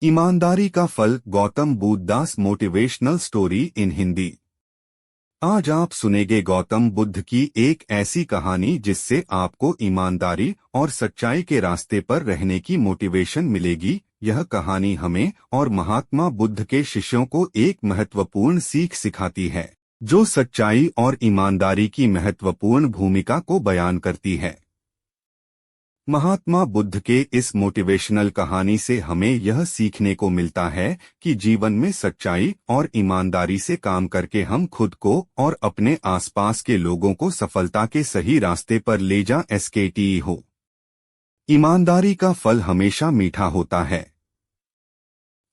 ईमानदारी का फल Gautam Buddhadas motivational story in Hindi. आज आप सुनेंगे गौतम बुद्ध की एक ऐसी कहानी जिससे आपको ईमानदारी और सच्चाई के रास्ते पर रहने की मोटिवेशन मिलेगी। यह कहानी हमें और महात्मा बुद्ध के शिष्यों को एक महत्वपूर्ण सीख सिखाती है, जो सच्चाई और ईमानदारी की महत्वपूर्ण भूमिका को बयान करती है। महात्मा बुद्ध के इस मोटिवेशनल कहानी से हमें यह सीखने को मिलता है कि जीवन में सच्चाई और ईमानदारी से काम करके हम खुद को और अपने आसपास के लोगों को सफलता के सही रास्ते पर ले जा सकते हो। ईमानदारी का फल हमेशा मीठा होता है।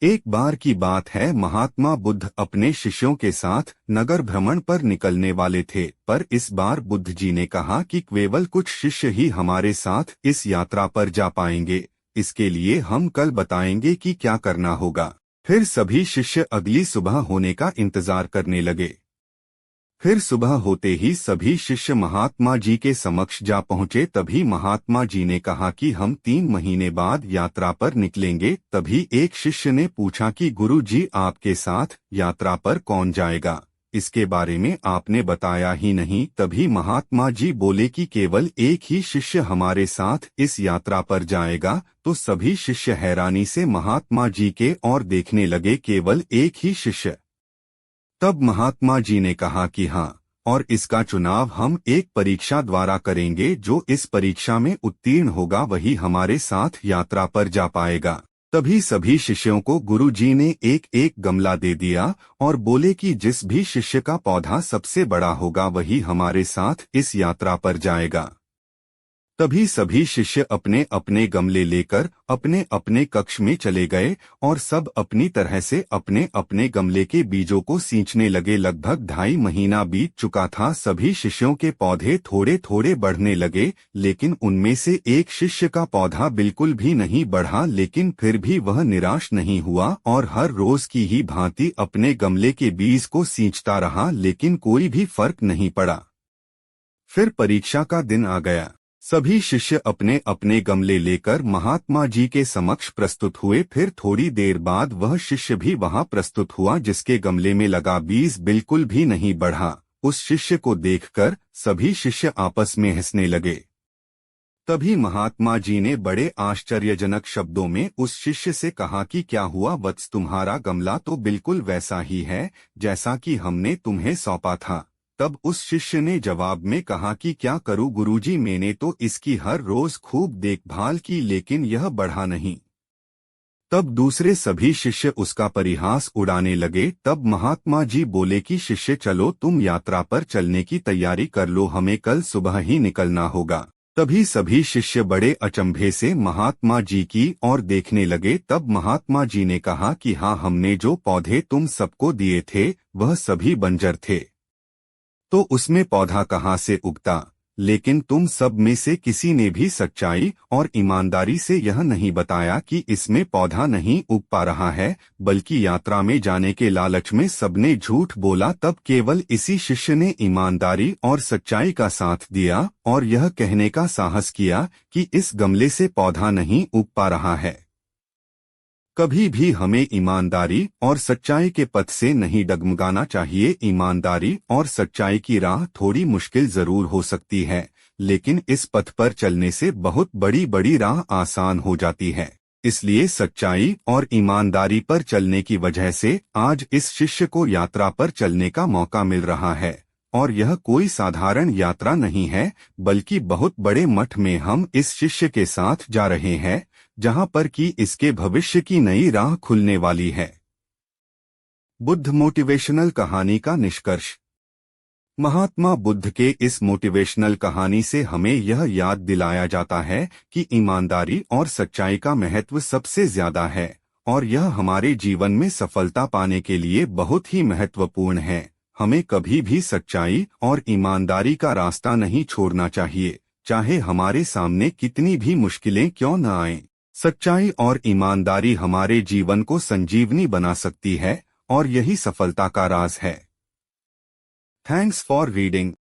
एक बार की बात है, महात्मा बुद्ध अपने शिष्यों के साथ नगर भ्रमण पर निकलने वाले थे, पर इस बार बुद्ध जी ने कहा कि केवल कुछ शिष्य ही हमारे साथ इस यात्रा पर जा पाएंगे। इसके लिए हम कल बताएंगे कि क्या करना होगा। फिर सभी शिष्य अगली सुबह होने का इंतजार करने लगे। फिर सुबह होते ही सभी शिष्य महात्मा जी के समक्ष जा पहुंचे। तभी महात्मा जी ने कहा कि हम 3 महीने बाद यात्रा पर निकलेंगे। तभी एक शिष्य ने पूछा कि गुरु जी, आपके साथ यात्रा पर कौन जाएगा? इसके बारे में आपने बताया ही नहीं। तभी महात्मा जी बोले कि केवल एक ही शिष्य हमारे साथ इस यात्रा पर जाएगा। तो सभी शिष्य हैरानी से महात्मा जी के ओर देखने लगे। केवल एक ही शिष्य? तब महात्मा जी ने कहा कि हाँ, और इसका चुनाव हम एक परीक्षा द्वारा करेंगे। जो इस परीक्षा में उत्तीर्ण होगा वही हमारे साथ यात्रा पर जा पाएगा। तभी सभी शिष्यों को गुरु जी ने एक एक गमला दे दिया और बोले कि जिस भी शिष्य का पौधा सबसे बड़ा होगा वही हमारे साथ इस यात्रा पर जाएगा। तभी सभी शिष्य अपने अपने गमले लेकर अपने अपने कक्ष में चले गए और सब अपनी तरह से अपने अपने गमले के बीजों को सींचने लगे। लगभग 2.5 महीना बीत चुका था। सभी शिष्यों के पौधे थोड़े थोड़े बढ़ने लगे, लेकिन उनमें से एक शिष्य का पौधा बिल्कुल भी नहीं बढ़ा। लेकिन फिर भी वह निराश नहीं हुआ और हर रोज की ही भांति अपने गमले के बीज को सींचता रहा, लेकिन कोई भी फर्क नहीं पड़ा। फिर परीक्षा का दिन आ गया। सभी शिष्य अपने अपने गमले लेकर महात्मा जी के समक्ष प्रस्तुत हुए। फिर थोड़ी देर बाद वह शिष्य भी वहां प्रस्तुत हुआ जिसके गमले में लगा बीज बिल्कुल भी नहीं बढ़ा। उस शिष्य को देखकर सभी शिष्य आपस में हंसने लगे। तभी महात्मा जी ने बड़े आश्चर्यजनक शब्दों में उस शिष्य से कहा कि क्या हुआ वत्स, तुम्हारा गमला तो बिल्कुल वैसा ही है जैसा कि हमने तुम्हें सौंपा था। तब उस शिष्य ने जवाब में कहा कि क्या करूं गुरुजी, मैंने तो इसकी हर रोज खूब देखभाल की लेकिन यह बढ़ा नहीं। तब दूसरे सभी शिष्य उसका परिहास उड़ाने लगे। तब महात्मा जी बोले कि शिष्य, चलो तुम यात्रा पर चलने की तैयारी कर लो, हमें कल सुबह ही निकलना होगा। तभी सभी शिष्य बड़े अचंभे से महात्मा जी की ओर देखने लगे। तब महात्मा जी ने कहा कि हाँ, हमने जो पौधे तुम सबको दिए थे वह सभी बंजर थे, तो उसमें पौधा कहाँ से उगता? लेकिन तुम सब में से किसी ने भी सच्चाई और ईमानदारी से यह नहीं बताया कि इसमें पौधा नहीं उग पा रहा है, बल्कि यात्रा में जाने के लालच में सबने झूठ बोला। तब केवल इसी शिष्य ने ईमानदारी और सच्चाई का साथ दिया और यह कहने का साहस किया कि इस गमले से पौधा नहीं उग पा रहा है। कभी भी हमें ईमानदारी और सच्चाई के पथ से नहीं डगमगाना चाहिए। ईमानदारी और सच्चाई की राह थोड़ी मुश्किल जरूर हो सकती है, लेकिन इस पथ पर चलने से बहुत बड़ी बड़ी राह आसान हो जाती है। इसलिए सच्चाई और ईमानदारी पर चलने की वजह से आज इस शिष्य को यात्रा पर चलने का मौका मिल रहा है। और यह कोई साधारण यात्रा नहीं है, बल्कि बहुत बड़े मठ में हम इस शिष्य के साथ जा रहे हैं, जहां पर कि इसके भविष्य की नई राह खुलने वाली है। बुद्ध मोटिवेशनल कहानी का निष्कर्ष। महात्मा बुद्ध के इस मोटिवेशनल कहानी से हमें यह याद दिलाया जाता है कि ईमानदारी और सच्चाई का महत्व सबसे ज्यादा है और यह हमारे जीवन में सफलता पाने के लिए बहुत ही महत्वपूर्ण है। हमें कभी भी सच्चाई और ईमानदारी का रास्ता नहीं छोड़ना चाहिए, चाहे हमारे सामने कितनी भी मुश्किलें क्यों न आएं। सच्चाई और ईमानदारी हमारे जीवन को संजीवनी बना सकती है और यही सफलता का राज है। Thanks for reading.